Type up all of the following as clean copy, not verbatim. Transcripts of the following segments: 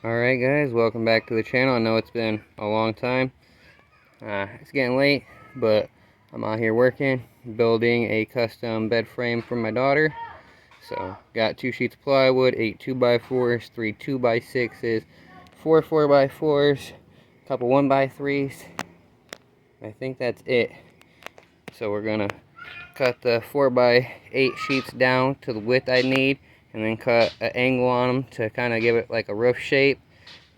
Alright guys, welcome back to the channel. I know it's been a long time. It's getting late, but I'm out here working, building a custom bed frame for my daughter. So, got 2 sheets of plywood, 8 2x4s, 3 2x6s, 4 4x4s, a couple 1x3s. I think that's it. So we're gonna cut the 4x8 sheets down to the width I need, and then cut an angle on them to kind of give it like a roof shape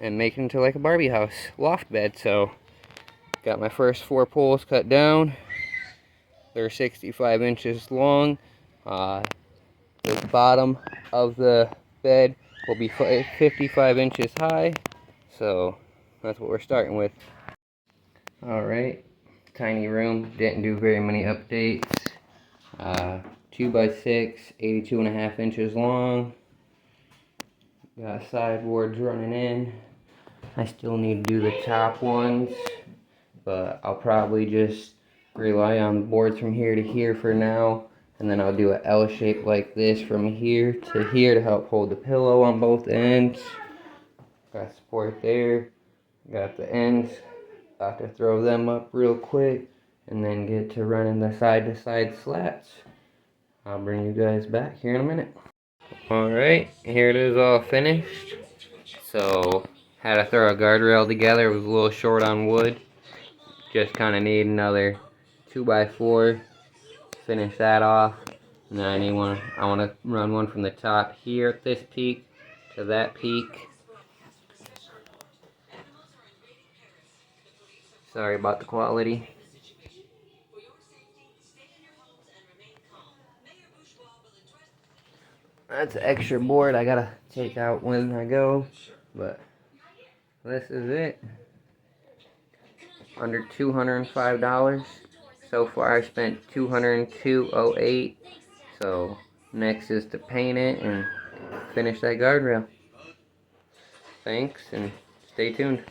and make it into like a Barbie house loft bed. So got my first 4 poles cut down. They're 65 inches long. The bottom of the bed will be 55 inches high, so that's what we're starting with. Alright, tiny room, didn't do very many updates. 2x6, 82.5 inches long. Got sideboards running in. I still need to do the top ones, but I'll probably just rely on the boards from here to here for now, and then I'll do an L shape like this from here to help hold the pillow on both ends. Got support there, got the ends, about to throw them up real quick, and then get to running the side-to-side slats. I'll bring you guys back here in a minute. Alright, here it is all finished. So, had to throw a guardrail together. It was a little short on wood. Just kind of need another 2x4. Finish that off. And then I want to run one from the top here at this peak to that peak. Sorry about the quality. That's an extra board I gotta take out when I go, but this is it. Under $205. So far I spent $202.08. So next is to paint it and finish that guardrail. Thanks and stay tuned.